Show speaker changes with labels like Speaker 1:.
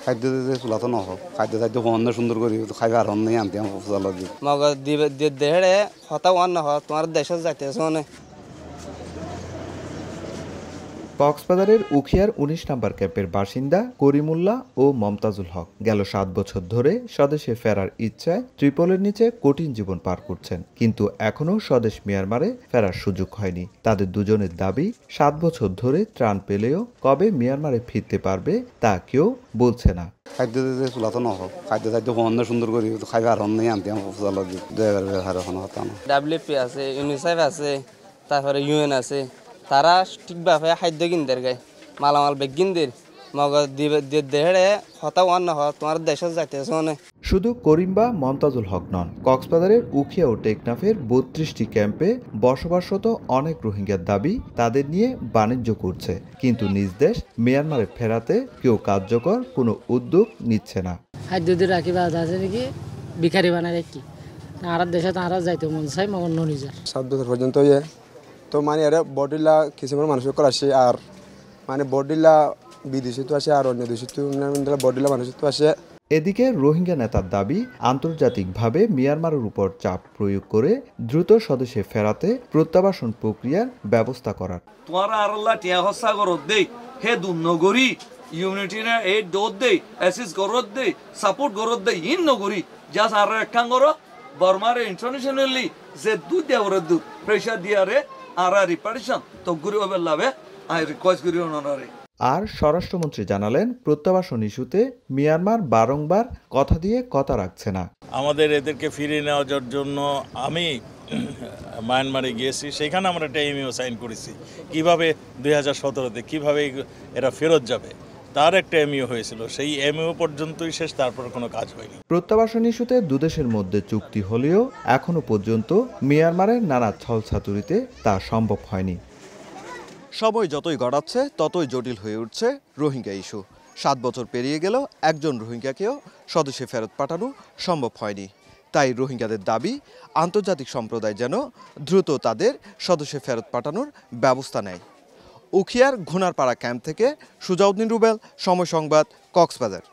Speaker 1: খাদ্য দিতে চুলাতো নহব খাদ্য খাদ্য অন্য সুন্দর করি খাইবে আর অন্যই আনতে আমার দিই
Speaker 2: মগ দেহে হতা ওয়ান নহ তোমার দেশত যাইতেছ মানে
Speaker 3: কক্সবাজারের উখিয়ার ১৯ নম্বর ক্যাম্পের বাসিন্দা করিমুল্লাহ ও মমতাজুল হক গেল ৭ বছর ধরে স্বদেশে ফেরার ইচ্ছায় ত্রিপলের নিচে কঠিন জীবন পার করছেন, কিন্তু এখনও স্বদেশ মিয়ানমারে ফেরার সুযোগ হয়নি। তাদের দুজনের দাবি ৭ বছর ধরে ত্রাণ পেলেও কবে মিয়ানমারে ফিরতে পারবে তা কেউ বলছে না।
Speaker 1: খাদ্য দিতে চুলাতো নহব খাদ্য খাদ্য অন্য সুন্দর করি খাইবে আর অন্যই আনতে আমার দিই
Speaker 2: WFP আছে, ইউনিসেফ আছে, তারপরে UN আছে, তারা ঠিকভাবে খাদ্য কিনদের গায় মালামাল বেগ কিনদের মগ দেহে হতা ওয়ান নহ তোমার দেশত যাইতেছ মানে।
Speaker 3: শুধু করিম বা মমতাজুল হক নন, কক্সবাজারের উখিয়া ও টেকনাফের ৩২টি ক্যাম্পে বসবাসরত অনেক রোহিঙ্গার দাবি তাদের নিয়ে বাণিজ্য করছে, কিন্তু নিজ দেশ মিয়ানমারে ফেরাতে কেউ কার্যকর কোনো উদ্যোগ নিচ্ছে না।
Speaker 4: খাদ্য দিয়ে রাখি বা আছে নাকি ভিখারি বানায় রাখি আর দেশে তারা যাইতে মন চাই মগর নিজের
Speaker 5: ৭ বছর পর্যন্ত তো মানে এরা বডিলা কিছু মানুষের আসে আর মানে বডিলা বিদেশে তো আসে আর অন্য দেশে তো বডিলা মানুষের তো আসে।
Speaker 3: এদিকে রোহিঙ্গা নেতার দাবি আন্তর্জাতিকভাবে মিয়ানমারের উপর চাপ প্রয়োগ করে দ্রুত স্বদেশে ফেরাতে প্রত্যাবাসন প্রক্রিয়ার ব্যবস্থা করার।
Speaker 6: তোমার আল্লাহ টিয়া হসা করত দেই হে দুনগরী ইউনিটি না এই দোদ দেই অ্যাসিস করত দেই সাপোর্ট করত দেই ইন নগরী জাস্ট আর একখান করো বর্মারে ইন্টারন্যাশনালি যে দুধ দেওয়ার দু প্রেশার দিয়ারে আর রিপারেশন তো গুরি হবে লাভে আই রিকোয়েস্ট করি ওনারে।
Speaker 3: আর স্বরাষ্ট্রমন্ত্রী জানালেন প্রত্যাবাসন ইস্যুতে মিয়ানমার বারংবার কথা দিয়ে কথা রাখছে না।
Speaker 7: আমাদের এদেরকে ফিরিয়ে নেওয়ার জন্য আমি মায়ানমারে গিয়েছি, সেখানে আমরা একটা এমইও সাইন করেছি কিভাবে 2017-তে কিভাবে এরা ফেরত যাবে তার একটা এমইও হয়েছিল, সেই এমইও পর্যন্তই শেষ, তারপর কোনো কাজ হয়নি।
Speaker 3: প্রত্যাবাসন ইস্যুতে দুদেশের মধ্যে চুক্তি হলেও এখনো পর্যন্ত মিয়ানমারের নানা ছলছাতুরিতে তা সম্ভব হয়নি। সময় যতই গড়াচ্ছে ততই জটিল হয়ে উঠছে রোহিঙ্গা ইস্যু। ৭ বছর পেরিয়ে গেলেও একজন রোহিঙ্গাকেও স্বদেশে ফেরত পাঠানো সম্ভব হয়নি। তাই রোহিঙ্গাদের দাবি আন্তর্জাতিক সম্প্রদায় যেন দ্রুত তাদের স্বদেশে ফেরত পাঠানোর ব্যবস্থা নেয়। উখিয়ার ঘুনারপাড়া ক্যাম্প থেকে সুজাউদ্দিন রুবেল, সময় সংবাদ, কক্সবাজার।